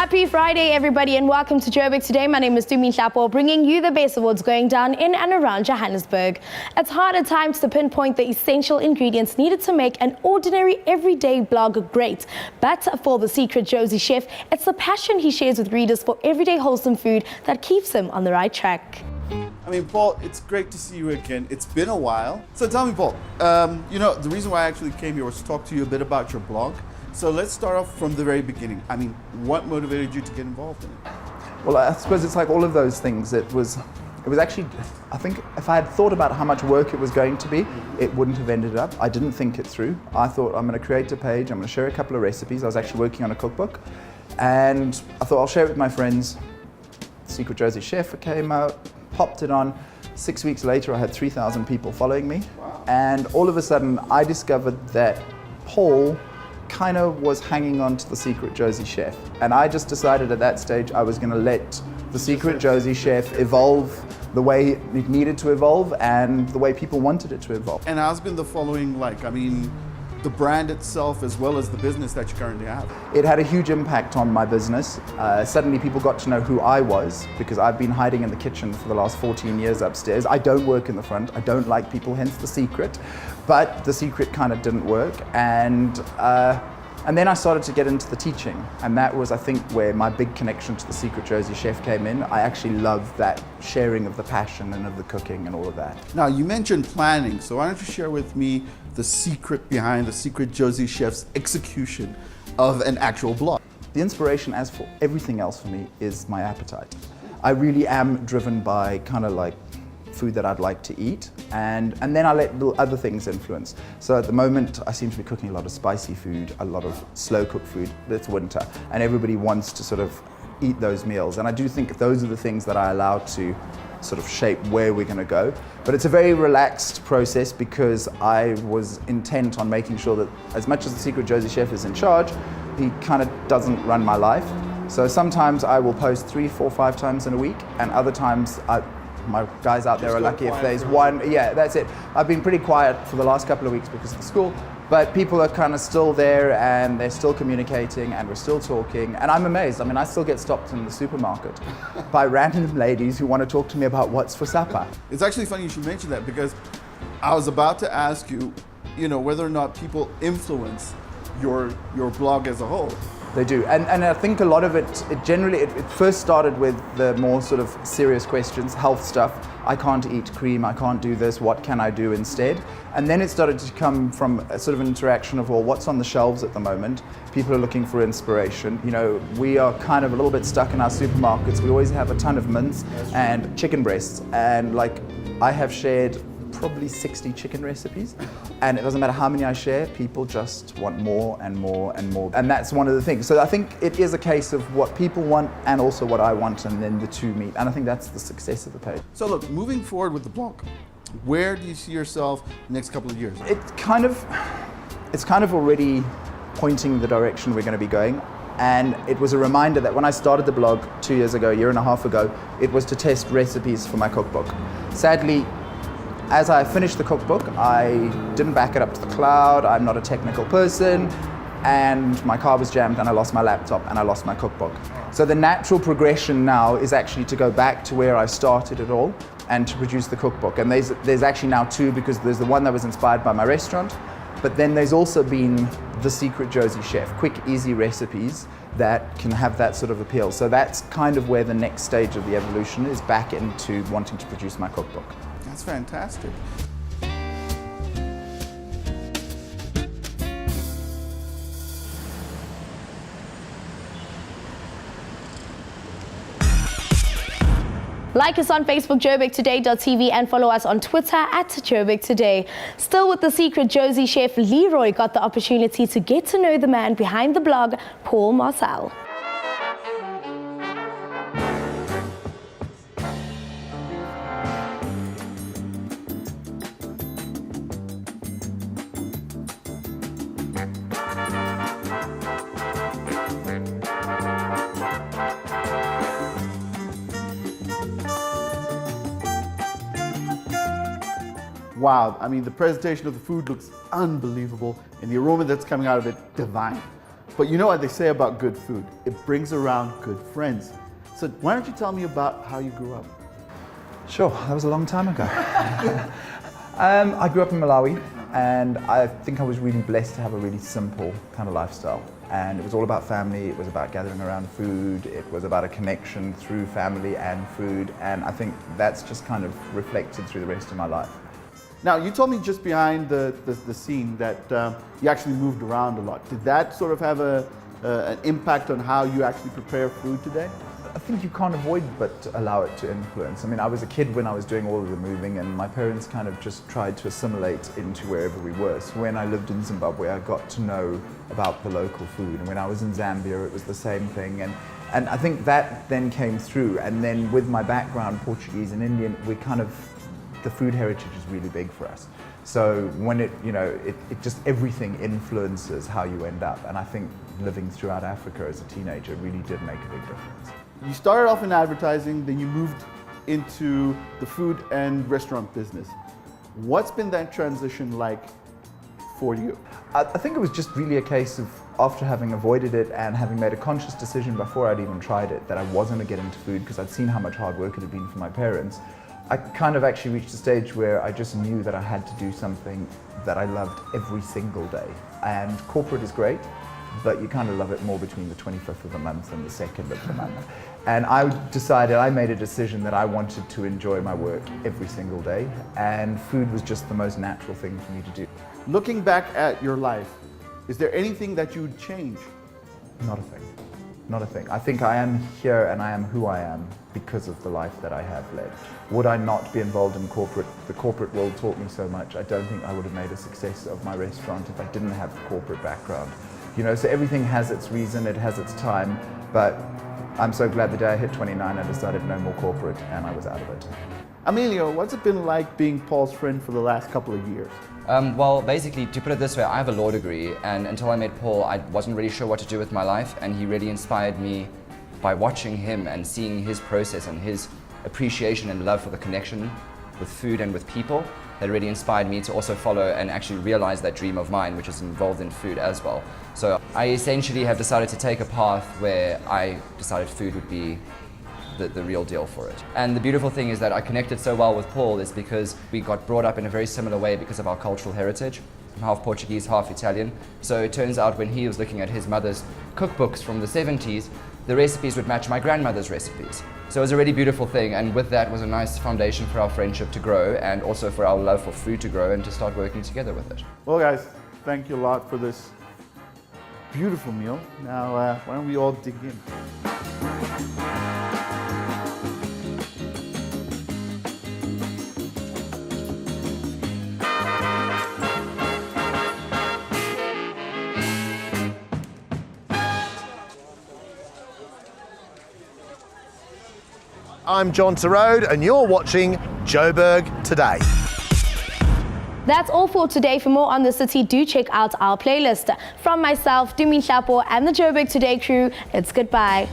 Happy Friday, everybody, and welcome to Joburg Today. My name is Dumi Hlapo, bringing you the best of what's going down in and around Johannesburg. It's hard at times to pinpoint the essential ingredients needed to make an ordinary, everyday blog great. But for the secret Jozi chef, it's the passion he shares with readers for everyday wholesome food that keeps him on the right track. I mean, Paul, it's great to see you again. It's been a while. So tell me, Paul, the reason why I actually came here was to talk to you a bit about your blog. So let's start off from the very beginning. I mean, what motivated you to get involved in it? Well, I suppose it's like all of those things. It was actually, I think if I had thought about how much work it was going to be, it wouldn't have ended up. I didn't think it through. I thought I'm going to create a page, I'm going to share a couple of recipes. I was actually working on a cookbook, and I thought I'll share it with my friends. Secret Jozi Chef came out, popped it on. 6 weeks later, I had 3,000 people following me. Wow. And all of a sudden, I discovered that Paul kind of was hanging on to the Secret Jozi Chef. And I just decided at that stage I was going to let the Secret Jozi Chef evolve the way it needed to evolve and the way people wanted it to evolve. And how's been the following like? I mean, the brand itself as well as the business that you currently have? It had a huge impact on my business. Suddenly people got to know who I was because I've been hiding in the kitchen for the last 14 years upstairs. I don't work in the front. I don't like people, hence the secret. But the secret kind of didn't work. And then I started to get into the teaching. And that was, I think, where my big connection to the Secret Jozi Chef came in. I actually love that sharing of the passion and of the cooking and all of that. Now, you mentioned planning. So why don't you share with me the secret behind the Secret Jozi Chef's execution of an actual blog? The inspiration, as for everything else for me, is my appetite. I really am driven by kind of like food that I'd like to eat, and then I let little other things influence. So at the moment, I seem to be cooking a lot of spicy food, a lot of slow cooked food. It's winter, and everybody wants to sort of eat those meals. And I do think those are the things that I allow to sort of shape where we're going to go. But it's a very relaxed process because I was intent on making sure that as much as the Secret Jozi Chef is in charge, he kind of doesn't run my life. So sometimes I will post 3, 4, 5 times in a week, and other times my guys out there are lucky if there's one. Yeah, that's it. I've been pretty quiet for the last couple of weeks because of the school, but people are kind of still there and they're still communicating and we're still talking. And I'm amazed. I mean, I still get stopped in the supermarket by random ladies who want to talk to me about what's for supper. It's actually funny you should mention that because I was about to ask you, whether or not people influence your blog as a whole. They do, and I think a lot of it generally first started with the more sort of serious questions, health stuff. I can't eat cream, I can't do this, what can I do instead? And then it started to come from a sort of an interaction of, well, what's on the shelves at the moment? People are looking for inspiration. We are kind of a little bit stuck in our supermarkets. We always have a ton of mince and chicken breasts, and like I have shared probably 60 chicken recipes, and it doesn't matter how many I share, people just want more and more and more. And that's one of the things. So I think it is a case of what people want and also what I want, and then the two meet. And I think that's the success of the page. So look, moving forward with the blog, where do you see yourself the next couple of years? It's kind of already pointing the direction we're going to be going. And it was a reminder that when I started the blog 2 years ago, a year and a half ago, it was to test recipes for my cookbook. Sadly, as I finished the cookbook, I didn't back it up to the cloud. I'm not a technical person, and my car was jammed and I lost my laptop and I lost my cookbook. So the natural progression now is actually to go back to where I started it all and to produce the cookbook. And there's actually now two, because there's the one that was inspired by my restaurant, but then there's also been the Secret Jozi Chef, quick, easy recipes that can have that sort of appeal. So that's kind of where the next stage of the evolution is, back into wanting to produce my cookbook. That's fantastic. Like us on Facebook, JoburgToday.tv, and follow us on Twitter at Joburg Today. Still with the Secret Jozi Chef, Leroy got the opportunity to get to know the man behind the blog, Paul Marcel. Wow, I mean, the presentation of the food looks unbelievable, and the aroma that's coming out of it, divine. But you know what they say about good food? It brings around good friends. So why don't you tell me about how you grew up? Sure, that was a long time ago. I grew up in Malawi, and I think I was really blessed to have a really simple kind of lifestyle. And it was all about family, it was about gathering around food, it was about a connection through family and food, and I think that's just kind of reflected through the rest of my life. Now, you told me just behind the scene that you actually moved around a lot. Did that sort of have an impact on how you actually prepare food today? I think you can't avoid but allow it to influence. I mean, I was a kid when I was doing all of the moving, and my parents kind of just tried to assimilate into wherever we were. So when I lived in Zimbabwe, I got to know about the local food. And when I was in Zambia, it was the same thing. And I think that then came through. And then with my background, Portuguese and Indian, the food heritage is really big for us. So when it just everything influences how you end up. And I think living throughout Africa as a teenager really did make a big difference. You started off in advertising, then you moved into the food and restaurant business. What's been that transition like for you? I think it was just really a case of, after having avoided it and having made a conscious decision before I'd even tried it, that I wasn't going to get into food because I'd seen how much hard work it had been for my parents. I kind of actually reached a stage where I just knew that I had to do something that I loved every single day. And corporate is great, but you kind of love it more between the 25th of the month and the 2nd of the month. And I made a decision that I wanted to enjoy my work every single day, and food was just the most natural thing for me to do. Looking back at your life, is there anything that you would change? Not a thing. Not a thing. I think I am here and I am who I am because of the life that I have led. Would I not be involved in corporate? The corporate world taught me so much. I don't think I would have made a success of my restaurant if I didn't have the corporate background. You know, so everything has its reason, it has its time, but I'm so glad the day I hit 29 I decided no more corporate and I was out of it. Emilio, what's it been like being Paul's friend for the last couple of years? Well, basically, to put it this way, I have a law degree, and until I met Paul, I wasn't really sure what to do with my life, and he really inspired me by watching him and seeing his process and his appreciation and love for the connection with food and with people. That really inspired me to also follow and actually realize that dream of mine, which is involved in food as well. So I essentially have decided to take a path where I decided food would be the real deal for it. And the beautiful thing is that I connected so well with Paul is because we got brought up in a very similar way because of our cultural heritage. I'm half Portuguese, half Italian. So it turns out when he was looking at his mother's cookbooks from the 70s, the recipes would match my grandmother's recipes. So it was a really beautiful thing, and with that was a nice foundation for our friendship to grow and also for our love for food to grow and to start working together with it. Well guys, thank you a lot for this beautiful meal. Now, why don't we all dig in? I'm John Terode and you're watching Joburg Today. That's all for today. For more on the city, do check out our playlist. From myself, Dumi Hlapo, and the Joburg Today crew, it's goodbye.